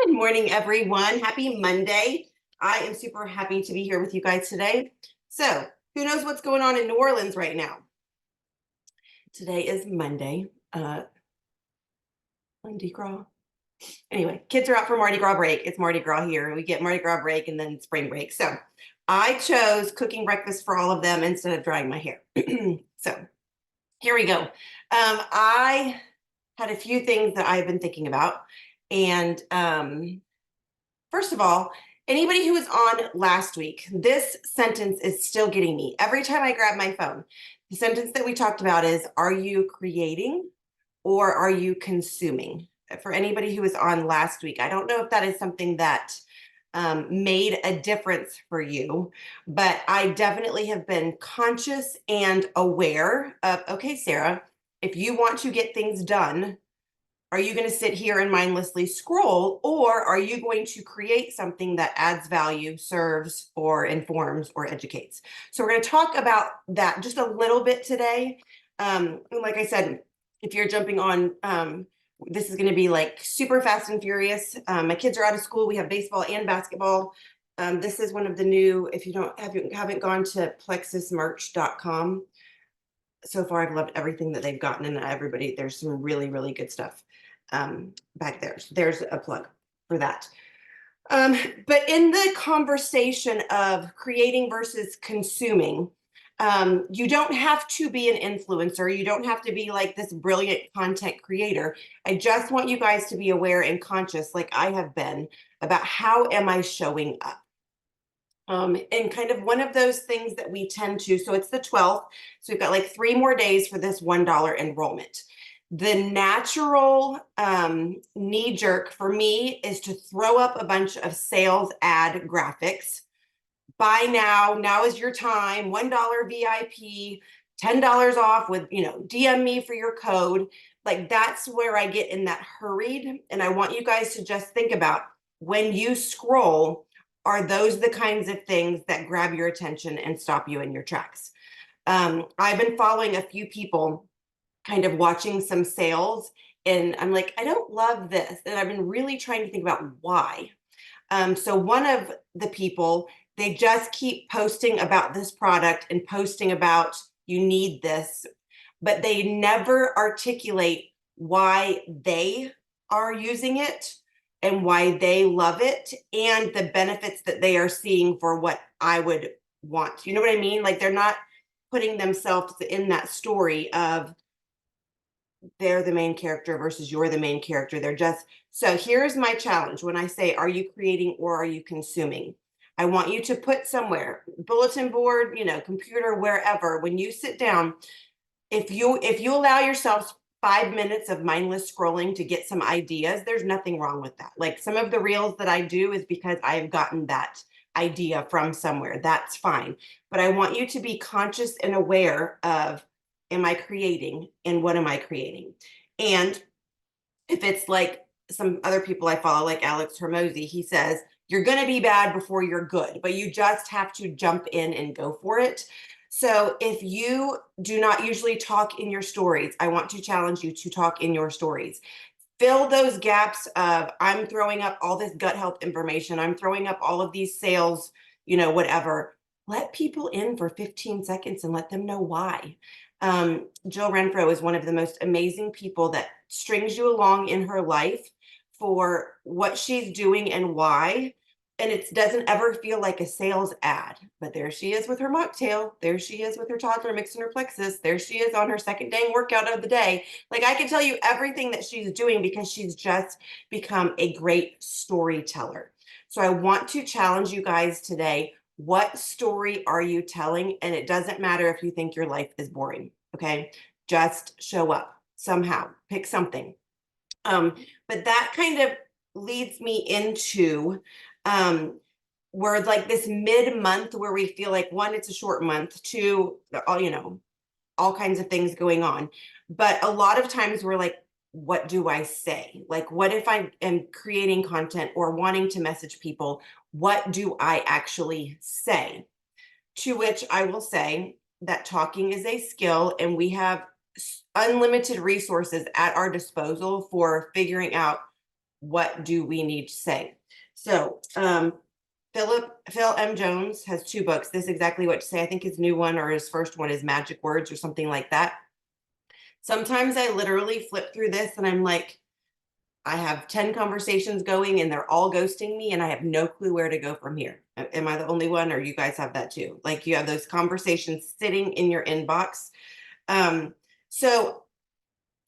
Good morning, everyone. Happy Monday. I am super happy to be here with you guys today. So, who knows what's going on in New Orleans right now? Today is Monday, Mardi Gras. Anyway, kids are out for Mardi Gras break. It's Mardi Gras here. We get Mardi Gras break and then spring break. So, I chose breakfast for all of them instead of drying my hair. So, here we go. I had a few things that I've been thinking about. And first of all, anybody who was on last week, this sentence is still getting me. Every time I grab my phone, the sentence that we talked about is, are you creating or are you consuming? For anybody who was on last week, I don't know if that is something that made a difference for you, but I definitely have been conscious and aware of, okay, Sarah, if you want to get things done, are you going to sit here and mindlessly scroll, or are you going to create something that adds value, serves, or informs or educates? So we're going to talk about that just a little bit today. Like I said, if you're jumping on, this is going to be like super fast and furious. My kids are out of school. We have baseball and basketball. This is one of the new, if you haven't gone to plexusmerch.com. So far, I've loved everything that they've gotten, and everybody, there's some really, really good stuff back there. So there's a plug for that. But in the conversation of creating versus consuming, you don't have to be an influencer. You don't have to be like this brilliant content creator. I just want you guys to be aware and conscious, like I have been, about how am I showing up. And kind of one of those things that we tend to, so it's the 12th, so we've got like 3 more days for this $1 enrollment. The natural knee jerk for me is to throw up a bunch of sales ad graphics. Buy now, now is your time, $1 VIP, $10 off with, DM me for your code. Like that's where I get in that hurried. And I want you guys to just think about when you scroll, are those the kinds of things that grab your attention and stop you in your tracks? I've been following a few people, kind of watching some sales, and I'm like, I don't love this. And I've been really trying to think about why. So one of the people, they just keep posting about this product and posting about you need this, but they never articulate why they are using it and why they love it and the benefits that they are seeing for what I would want. You know what I mean? Like they're not putting themselves in that story of they're the main character versus you're the main character. They're just, so here's my challenge. When I say, are you creating or are you consuming? I want you to put somewhere, bulletin board, computer, wherever, when you sit down, if you allow yourself 5 minutes of mindless scrolling to get some ideas, there's nothing wrong with that. Like some of the reels that I do is because I've gotten that idea from somewhere. That's fine. But I want you to be conscious and aware of, am I creating and what am I creating? And if it's like some other people I follow, like Alex Hermosi, he says, you're going to be bad before you're good, but you just have to jump in and go for it. So if you do not usually talk in your stories, I want to challenge you to talk in your stories. Fill those gaps of, I'm throwing up all this gut health information. I'm throwing up all of these sales, whatever. Let people in for 15 seconds and let them know why. Jill Renfro is one of the most amazing people that strings you along in her life for what she's doing and why. And it doesn't ever feel like a sales ad, but there she is with her mocktail. There she is with her toddler mixing her Plexus. There she is on her second dang workout of the day. Like I can tell you everything that she's doing because she's just become a great storyteller. So I want to challenge you guys today. What story are you telling? And it doesn't matter if you think your life is boring, okay? Just show up somehow, pick something. But that kind of leads me into we're like this mid-month where we feel like, one, it's a short month, two, all kinds of things going on. But a lot of times we're like, what do I say? Like, what if I am creating content or wanting to message people? What do I actually say? To which I will say that talking is a skill, and we have unlimited resources at our disposal for figuring out what do we need to say? So Phil M. Jones has 2 books. This is Exactly What to Say. I think his new one or his first one is Magic Words or something like that. Sometimes I literally flip through this and I'm like, I have 10 conversations going and they're all ghosting me and I have no clue where to go from here. Am I the only one, or you guys have that too? Like, you have those conversations sitting in your inbox. So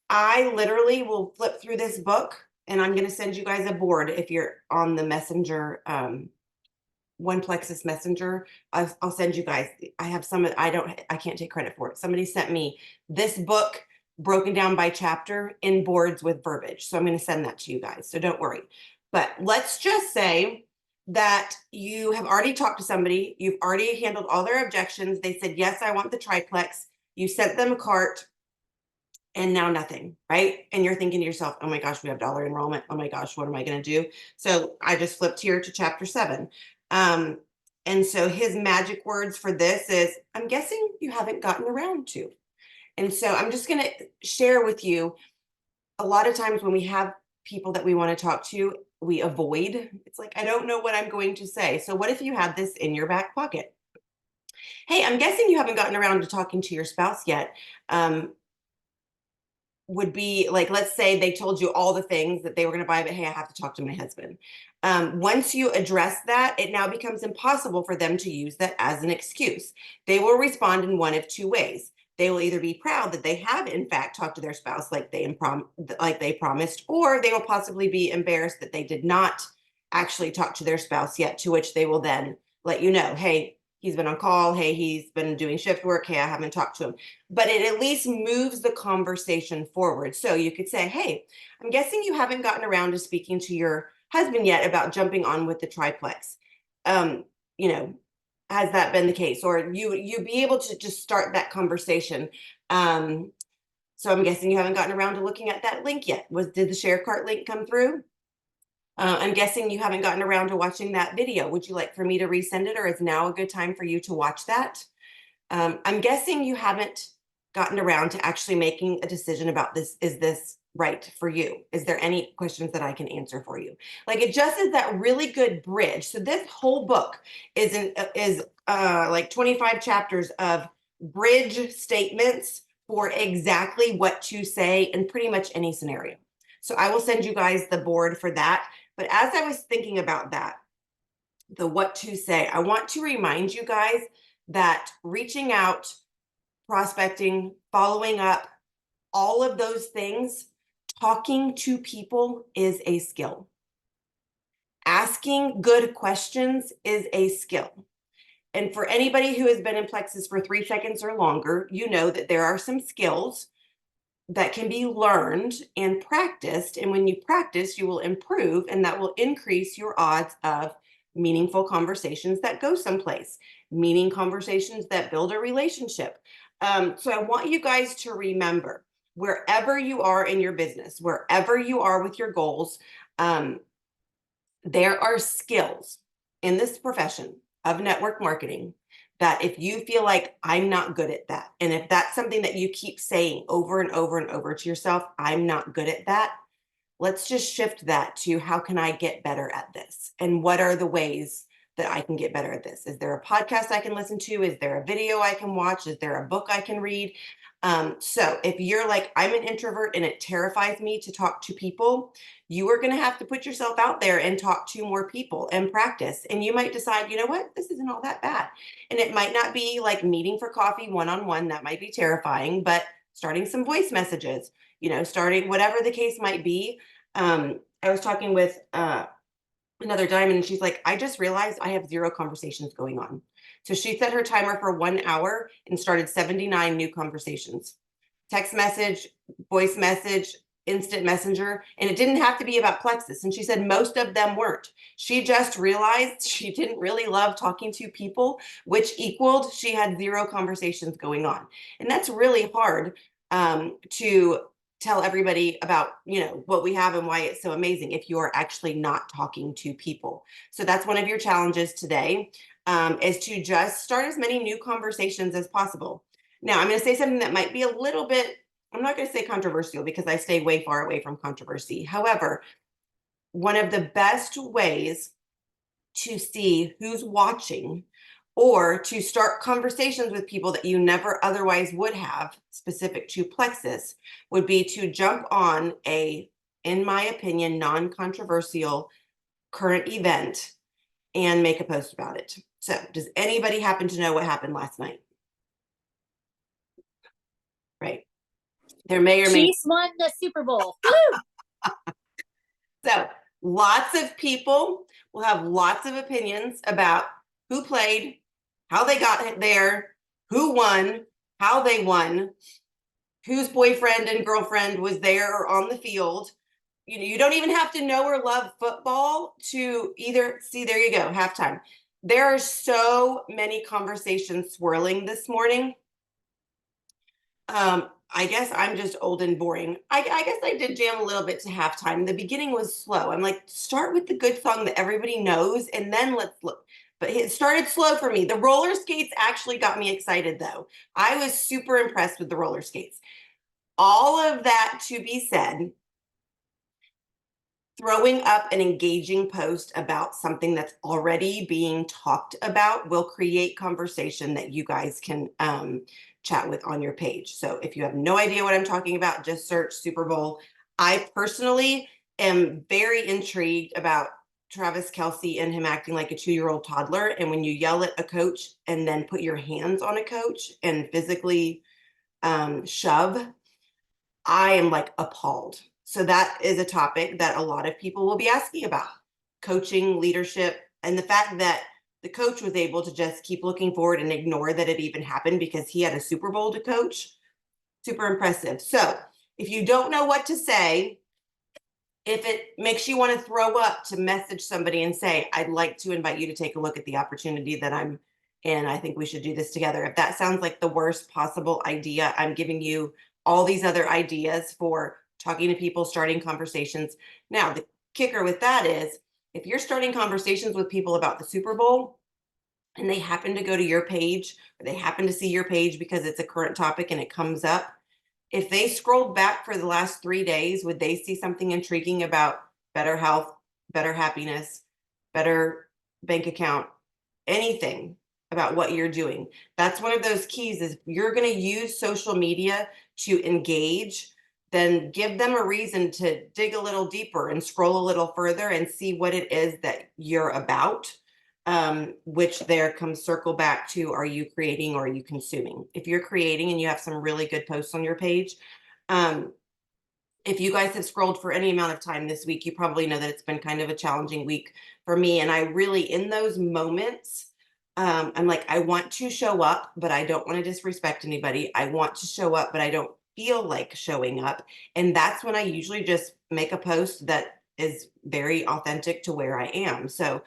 I literally will flip through this book, and I'm going to send you guys a board if you're on the messenger, one Plexus messenger. I'll send you guys. I have some, I can't take credit for it. Somebody sent me this book broken down by chapter in boards with verbiage. So I'm going to send that to you guys. So don't worry. But let's just say that you have already talked to somebody. You've already handled all their objections. They said, yes, I want the triplex. You sent them a cart and now nothing, right? And you're thinking to yourself, oh my gosh, we have dollar enrollment. Oh my gosh, what am I going to do? So I just flipped here to chapter 7. And so his magic words for this is, I'm guessing you haven't gotten around to. And so I'm just going to share with you, a lot of times when we have people that we want to talk to, we avoid. It's like, I don't know what I'm going to say. So what if you had this in your back pocket? Hey, I'm guessing you haven't gotten around to talking to your spouse yet. Would be like, let's say they told you all the things that they were going to buy, but hey, I have to talk to my husband. Once you address that, it now becomes impossible for them to use that as an excuse. They will respond in one of 2 ways. They will either be proud that they have in fact talked to their spouse like they promised, or they will possibly be embarrassed that they did not actually talk to their spouse yet, to which they will then let you know, hey, he's been on call, hey, he's been doing shift work, hey, I haven't talked to him. But it at least moves the conversation forward. So you could say, hey, I'm guessing you haven't gotten around to speaking to your husband yet about jumping on with the triplex. Um, you know, has that been the case? Or you be able to just start that conversation. So I'm guessing you haven't gotten around to looking at that link yet. Did the share cart link come through? I'm guessing you haven't gotten around to watching that video. Would you like for me to resend it, or is now a good time for you to watch that? I'm guessing you haven't gotten around to actually making a decision about this. Is this right for you? Is there any questions that I can answer for you? Like, it just is that really good bridge. So this whole book is like 25 chapters of bridge statements for exactly what to say in pretty much any scenario. So I will send you guys the board for that. But as I was thinking about that, the what to say, I want to remind you guys that reaching out, prospecting, following up, all of those things, talking to people is a skill. Asking good questions is a skill. And for anybody who has been in Plexus for 3 seconds or longer, you know that there are some skills that can be learned and practiced. And when you practice, you will improve, and that will increase your odds of meaningful conversations that go someplace, meaning conversations that build a relationship. So I want you guys to remember, wherever you are in your business, wherever you are with your goals, there are skills in this profession of network marketing that if you feel like I'm not good at that, and if that's something that you keep saying over and over and over to yourself, I'm not good at that, let's just shift that to how can I get better at this? And what are the ways that I can get better at this? Is there a podcast I can listen to? Is there a video I can watch? Is there a book I can read? So if you're like, I'm an introvert and it terrifies me to talk to people, you are going to have to put yourself out there and talk to more people and practice. And you might decide, you know what, this isn't all that bad. And it might not be like meeting for coffee one-on-one. That might be terrifying, but starting some voice messages, starting whatever the case might be. I was talking with another diamond, and she's like, I just realized I have 0 conversations going on. So she set her timer for 1 hour and started 79 new conversations. Text message, voice message, instant messenger. And it didn't have to be about Plexus. And she said most of them weren't. She just realized she didn't really love talking to people, which equaled she had 0 conversations going on. And that's really hard to tell everybody about, what we have and why it's so amazing if you're actually not talking to people. So that's one of your challenges today, is to just start as many new conversations as possible. Now, I'm going to say something that might be a little bit, I'm not going to say controversial because I stay way far away from controversy. However, one of the best ways to see who's watching or to start conversations with people that you never otherwise would have specific to Plexus would be to jump on a, in my opinion, non-controversial current event and make a post about it. So does anybody happen to know what happened last night? Right. There may or may Chiefs won the Super Bowl. So lots of people will have lots of opinions about who played, how they got there, who won, how they won, whose boyfriend and girlfriend was there or on the field. You don't even have to know or love football to either see. There you go, halftime. There are so many conversations swirling this morning. I guess I'm just old and boring. I guess I did jam a little bit to halftime. The beginning was slow. I'm like, start with the good song that everybody knows, and then let's look. But it started slow for me. The roller skates actually got me excited, though. I was super impressed with the roller skates. All of that to be said, throwing up an engaging post about something that's already being talked about will create conversation that you guys can chat with on your page. So if you have no idea what I'm talking about, just search Super Bowl. I personally am very intrigued about Travis Kelce and him acting like a 2-year-old toddler. And when you yell at a coach and then put your hands on a coach and physically shove, I am like appalled. So that is a topic that a lot of people will be asking about: coaching, leadership, and the fact that the coach was able to just keep looking forward and ignore that it even happened because he had a Super Bowl to coach. Super impressive. So if you don't know what to say, if it makes you want to throw up, to message somebody and say, I'd like to invite you to take a look at the opportunity that I'm in. I think we should do this together. If that sounds like the worst possible idea, I'm giving you all these other ideas for talking to people, starting conversations. Now, the kicker with that is if you're starting conversations with people about the Super Bowl and they happen to go to your page or they happen to see your page because it's a current topic and it comes up, if they scrolled back for the last 3 days, would they see something intriguing about better health, better happiness, better bank account, anything about what you're doing? That's one of those keys. Is you're going to use social media to engage, then give them a reason to dig a little deeper and scroll a little further and see what it is that you're about. Which there comes circle back to, are you creating or are you consuming? If you're creating and you have some really good posts on your page, if you guys have scrolled for any amount of time this week, you probably know that it's been kind of a challenging week for me. And I really, in those moments, I'm like, I want to show up, but I don't want to disrespect anybody. I want to show up, but I don't feel like showing up. And that's when I usually just make a post that is very authentic to where I am. So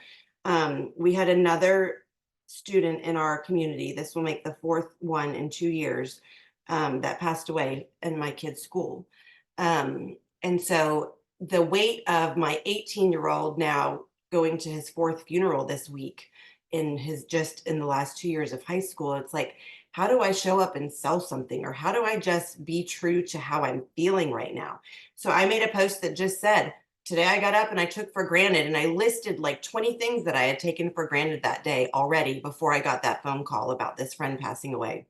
we had another student in our community. This will make the 4th one in 2 years that passed away in my kid's school. And so the weight of my 18-year-old now going to his 4th funeral this week in his just in the last 2 years of high school, it's like, how do I show up and sell something? Or how do I just be true to how I'm feeling right now? So I made a post that just said, today I got up and I took for granted, and I listed like 20 things that I had taken for granted that day already before I got that phone call about this friend passing away.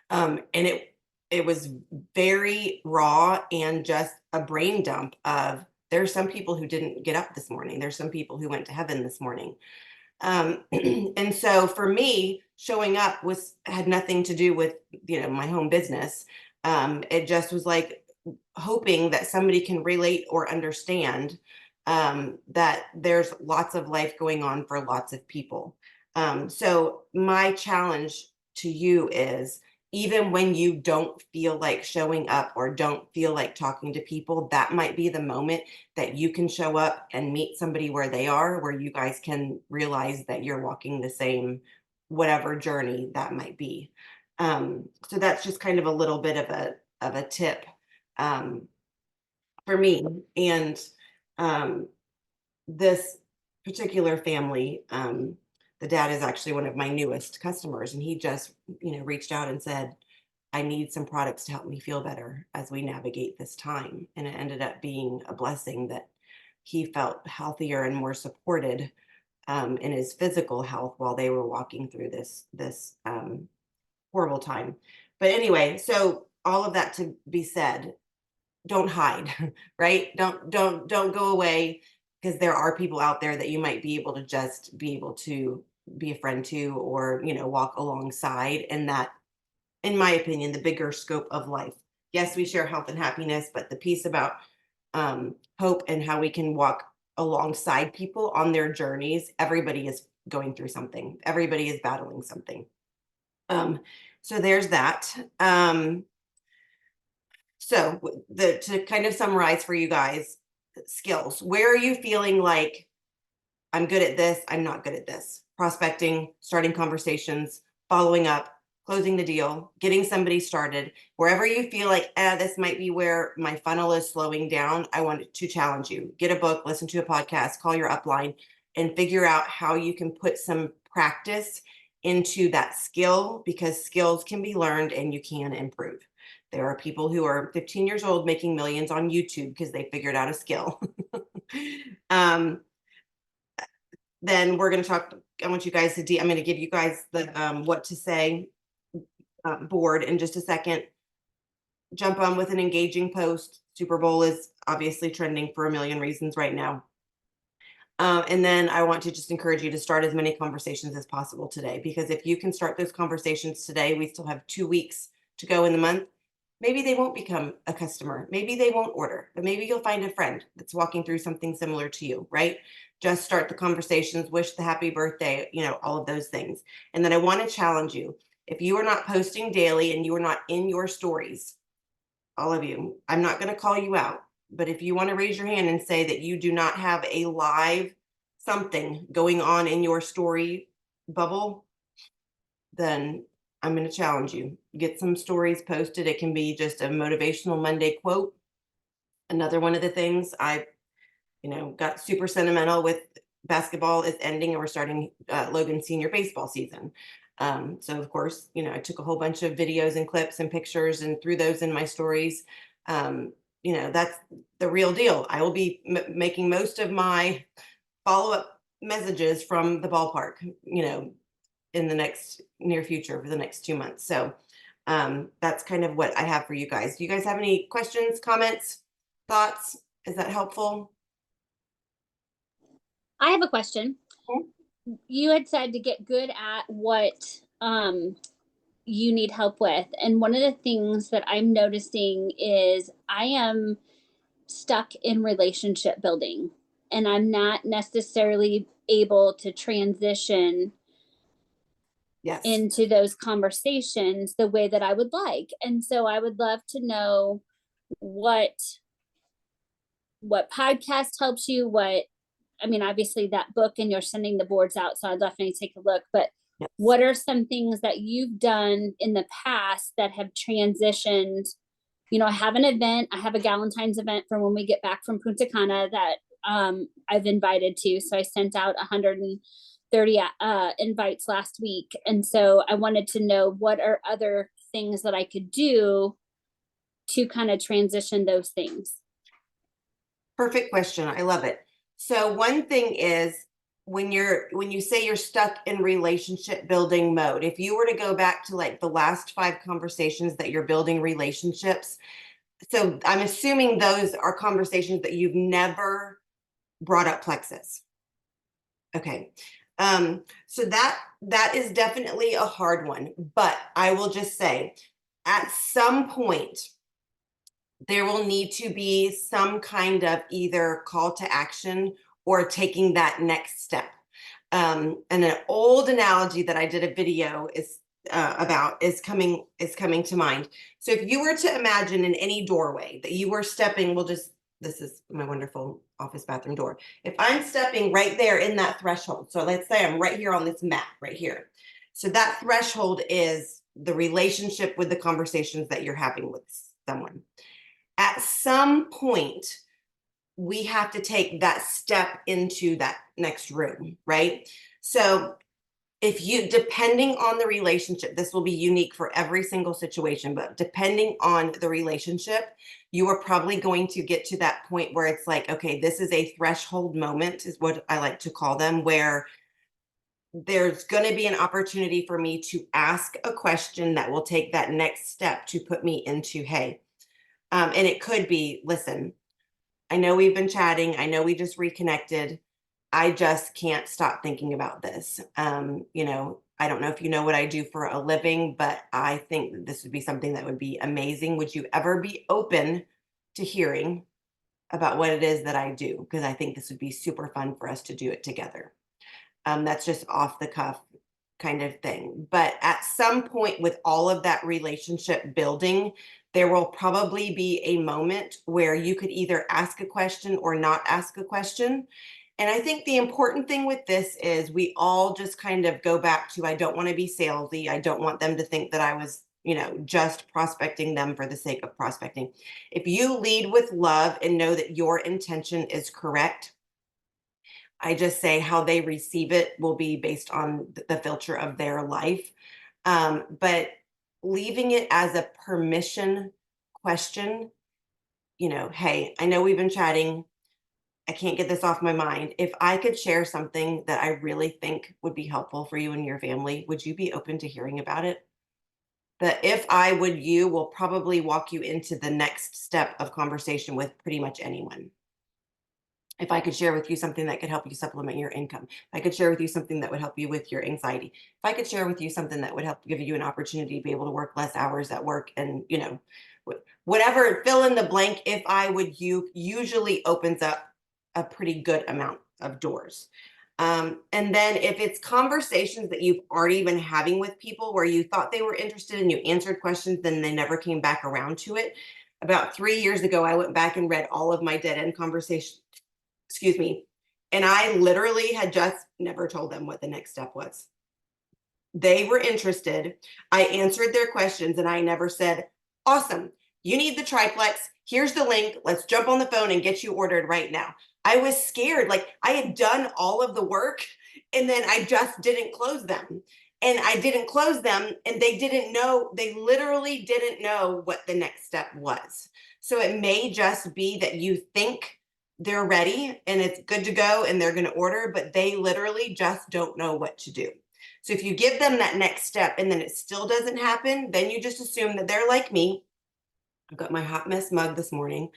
And it was very raw and just a brain dump of, there's some people who didn't get up this morning. There's some people who went to heaven this morning. And so for me, showing up had nothing to do with, my home business. It just was like hoping that somebody can relate or understand that there's lots of life going on for lots of people. So my challenge to you is, even when you don't feel like showing up or don't feel like talking to people, that might be the moment that you can show up and meet somebody where they are, where you guys can realize that you're walking the same, whatever journey that might be. So that's just kind of a little bit of a tip um, for me. And um, this particular family, the dad is actually one of my newest customers, and he just, reached out and said, I need some products to help me feel better as we navigate this time. And it ended up being a blessing that he felt healthier and more supported in his physical health while they were walking through this horrible time. But anyway, so all of that to be said, don't hide, right? Don't go away, because there are people out there that you might be able to just be able to be a friend to, or walk alongside, and that, in my opinion, the bigger scope of life. Yes, we share health and happiness, but the piece about hope and how we can walk alongside people on their journeys. Everybody is going through something. Everybody is battling something. So there's that. So to kind of summarize for you guys, skills. Where are you feeling like, I'm good at this, I'm not good at this? Prospecting, starting conversations, following up, closing the deal, getting somebody started. Wherever you feel like, this might be where my funnel is slowing down, I want to challenge you. Get a book, listen to a podcast, call your upline, and figure out how you can put some practice into that skill, because skills can be learned and you can improve. There are people who are 15 years old making millions on YouTube because they figured out a skill. Then we're going to talk. I want you guys to I'm going to give you guys the what to say board in just a second. Jump on with an engaging post. Super Bowl is obviously trending for a million reasons right now. And then I want to just encourage you to start as many conversations as possible today, because if you can start those conversations today, we still have 2 weeks to go in the month. Maybe they won't become a customer. Maybe they won't order, but maybe you'll find a friend that's walking through something similar to you, right? Just start the conversations, wish the happy birthday, all of those things. And then I want to challenge you. If you are not posting daily and you are not in your stories, all of you, I'm not going to call you out, but if you want to raise your hand and say that you do not have a live something going on in your story bubble, then I'm going to challenge you. Get some stories posted. It can be just a motivational Monday quote. Another one of the things I, got super sentimental with, basketball is ending and we're starting Logan senior baseball season. So of course, I took a whole bunch of videos and clips and pictures and threw those in my stories. That's the real deal. I will be making most of my follow-up messages from the ballpark, in the next near future for the next 2 months. So that's kind of what I have for you guys. Do you guys have any questions, comments, thoughts? Is that helpful? I have a question. You had said to get good at what you need help with. And one of the things that I'm noticing is I am stuck in relationship building, and I'm not necessarily able to transition into those conversations the way that I would like. And so I would love to know what podcast helps you, obviously that book, and you're sending the boards out, so I'll definitely take a look, but what are some things that you've done in the past that have transitioned? I have an event, I have a Galentine's event for when we get back from Punta Cana that I've invited to. So I sent out 130 invites last week. And so I wanted to know what are other things that I could do to kind of transition those things. Perfect question. I love it. So one thing is, when you say you're stuck in relationship building mode, if you were to go back to like the last 5 conversations that you're building relationships, so I'm assuming those are conversations that you've never brought up Plexus. Okay. So that is definitely a hard one, but I will just say, at some point there will need to be some kind of either call to action or taking that next step. And an old analogy that I did a video about is coming to mind. So if you were to imagine in any doorway that you were stepping, this is my wonderful office bathroom door. If I'm stepping right there in that threshold, so let's say I'm right here on this mat right here. So that threshold is the relationship with the conversations that you're having with someone. At some point, we have to take that step into that next room, right? So if you, depending on the relationship, this will be unique for every single situation, but depending on the relationship, you are probably going to get to that point where it's like, okay, this is a threshold moment, is what I like to call them, where there's going to be an opportunity for me to ask a question that will take that next step to put me into, hey, and it could be, listen, I know we've been chatting. I know we just reconnected. I just can't stop thinking about this. I don't know if you know what I do for a living, but I think that this would be something that would be amazing. Would you ever be open to hearing about what it is that I do? Because I think this would be super fun for us to do it together. That's just off the cuff kind of thing. But at some point with all of that relationship building, there will probably be a moment where you could either ask a question or not ask a question. And I think the important thing with this is we all just kind of go back to, I don't want to be salesy. I don't want them to think that I was, just prospecting them for the sake of prospecting. If you lead with love and know that your intention is correct, I just say how they receive it will be based on the filter of their life. But leaving it as a permission question, hey, I know we've been chatting. I can't get this off my mind. If I could share something that I really think would be helpful for you and your family, would you be open to hearing about it? The if I would you will probably walk you into the next step of conversation with pretty much anyone. If I could share with you something that could help you supplement your income, if I could share with you something that would help you with your anxiety, if I could share with you something that would help give you an opportunity to be able to work less hours at work and, whatever, fill in the blank, if I would, you usually opens up a pretty good amount of doors. And then if it's conversations that you've already been having with people where you thought they were interested and you answered questions, then they never came back around to it. About 3 years ago, I went back and read all of my dead end conversations, excuse me. And I literally had just never told them what the next step was. They were interested. I answered their questions and I never said, awesome, you need the triplex. Here's the link. Let's jump on the phone and get you ordered right now. I was scared. Like I had done all of the work and then I just didn't close them. And I didn't close them and they didn't know, they literally didn't know what the next step was. So it may just be that you think they're ready and it's good to go and they're going to order, but they literally just don't know what to do. So if you give them that next step and then it still doesn't happen, then you just assume that they're like me. I've got my hot mess mug this morning,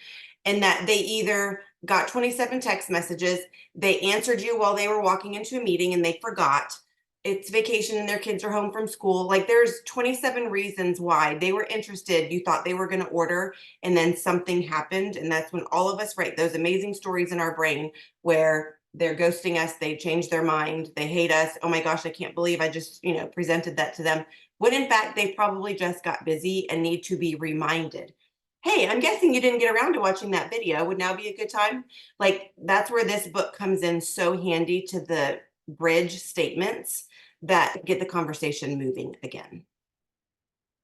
and that they either got 27 text messages, they answered you while they were walking into a meeting and they forgot. It's vacation and their kids are home from school. Like there's 27 reasons why they were interested. You thought they were going to order and then something happened. And that's when all of us write those amazing stories in our brain where they're ghosting us, they changed their mind, they hate us. Oh my gosh, I can't believe I just, presented that to them. When in fact, they probably just got busy and need to be reminded. Hey, I'm guessing you didn't get around to watching that video. Would now be a good time? Like that's where this book comes in so handy to the bridge statements that get the conversation moving again.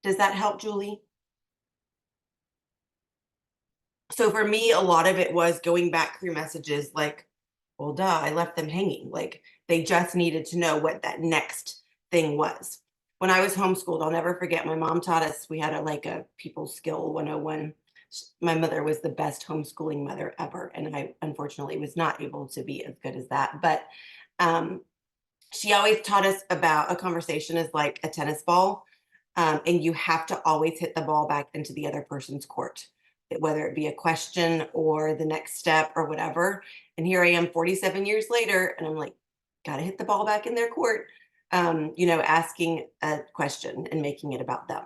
Does that help, Julie? So for me, a lot of it was going back through messages like, well, duh, I left them hanging. Like they just needed to know what that next thing was. When I was homeschooled, I'll never forget, my mom taught us, we had a people skill 101. My mother was the best homeschooling mother ever. And I unfortunately was not able to be as good as that. But um, she always taught us about a conversation is like a tennis ball. And you have to always hit the ball back into the other person's court, whether it be a question or the next step or whatever. And here I am 47 years later, and I'm like, got to hit the ball back in their court, asking a question and making it about them.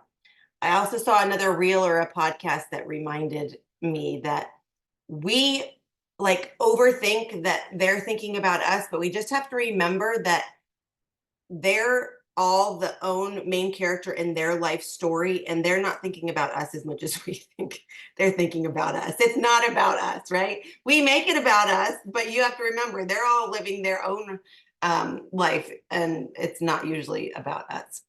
I also saw another reel or a podcast that reminded me that we like overthink that they're thinking about us, but we just have to remember that they're all the own main character in their life story, and they're not thinking about us as much as we think they're thinking about us. It's not about us, right? We make it about us, but you have to remember they're all living their own life, and it's not usually about us.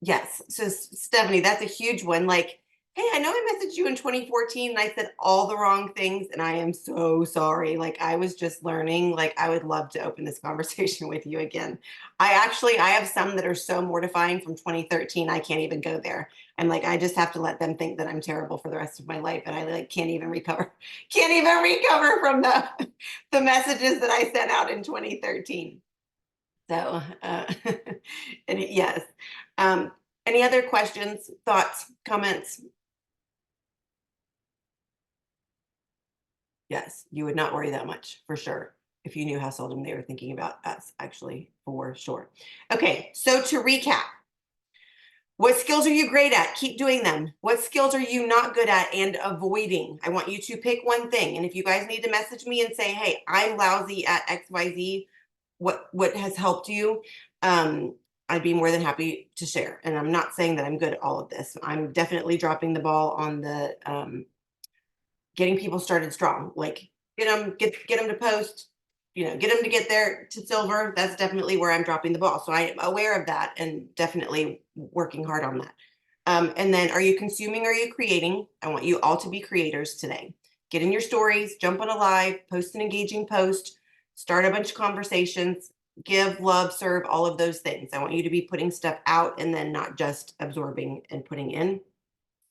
Yes. So Stephanie, that's a huge one. Like hey, I know I messaged you in 2014 and I said all the wrong things and I am so sorry. Like I was just learning. Like I would love to open this conversation with you again. I have some that are so mortifying from 2013. I can't even go there. I'm like, I just have to let them think that I'm terrible for the rest of my life. And I like can't even recover, can't even recover from the messages that I sent out in 2013. So, and yes. Um, any other questions, thoughts, comments? Yes, you would not worry that much for sure if you knew how seldom they were thinking about us, actually, for sure. Okay, so to recap, what skills are you great at? Keep doing them. What skills are you not good at and avoiding? I want you to pick one thing. And if you guys need to message me and say, hey, I'm lousy at XYZ, what has helped you? I'd be more than happy to share. And I'm not saying that I'm good at all of this. I'm definitely dropping the ball on the getting people started strong. Like get them to post, get them to get there to silver. That's definitely where I'm dropping the ball. So I am aware of that and definitely working hard on that. And then are you consuming? Are you creating? I want you all to be creators today. Get in your stories, jump on a live, post an engaging post, start a bunch of conversations, give, love, serve, all of those things. I want you to be putting stuff out and then not just absorbing and putting in.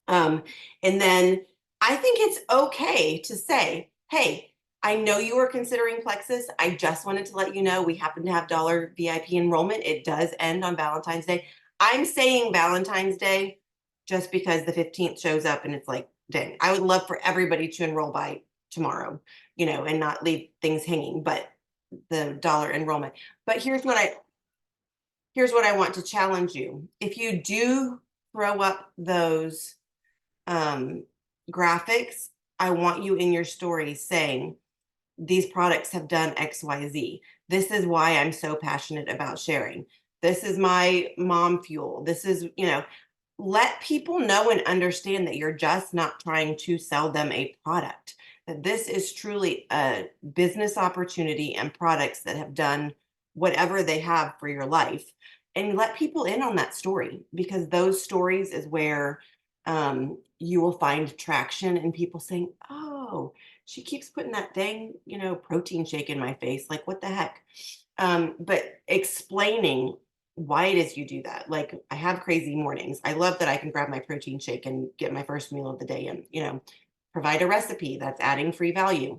Um, and then I think it's okay to say, hey, I know you were considering Plexus. I just wanted to let you know we happen to have dollar VIP enrollment. It does end on Valentine's Day. I'm saying Valentine's Day just because the 15th shows up and it's like, dang, I would love for everybody to enroll by tomorrow, and not leave things hanging, but the dollar enrollment. But here's what I want to challenge you. If you do throw up those um, graphics, I want you in your story saying, these products have done XYZ. This is why I'm so passionate about sharing. This is my mom fuel. This is, let people know and understand that you're just not trying to sell them a product, that this is truly a business opportunity and products that have done whatever they have for your life. And let people in on that story because those stories is where you will find traction and people saying, oh, she keeps putting that dang, protein shake in my face. Like, what the heck? But explaining why it is you do that. Like, I have crazy mornings. I love that I can grab my protein shake and get my first meal of the day and, provide a recipe that's adding free value.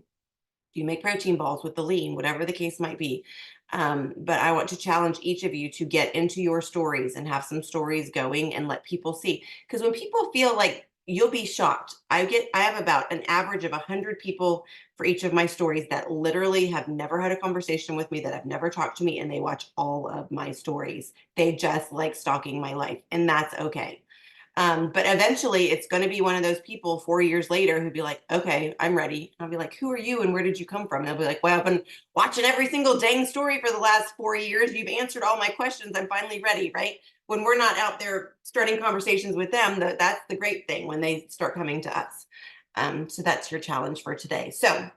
You make protein balls with the lean, whatever the case might be. But I want to challenge each of you to get into your stories and have some stories going and let people see. Because when people feel like you'll be shocked, I have about an average of 100 people for each of my stories that literally have never had a conversation with me, that have never talked to me, and they watch all of my stories. They just like stalking my life, and that's okay. But eventually it's going to be one of those people 4 years later who'd be like, okay, I'm ready. And I'll be like, who are you and where did you come from? And they'll be like, well, I've been watching every single dang story for the last 4 years. You've answered all my questions. I'm finally ready, right? When we're not out there starting conversations with them, that's the great thing when they start coming to us. So that's your challenge for today. So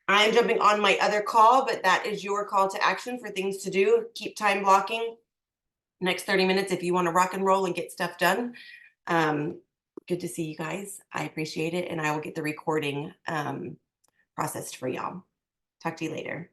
I'm jumping on my other call, but that is your call to action for things to do. Keep time blocking next 30 minutes if you want to rock and roll and get stuff done. Good to see you guys. I appreciate it. And I will get the recording processed for y'all. Talk to you later.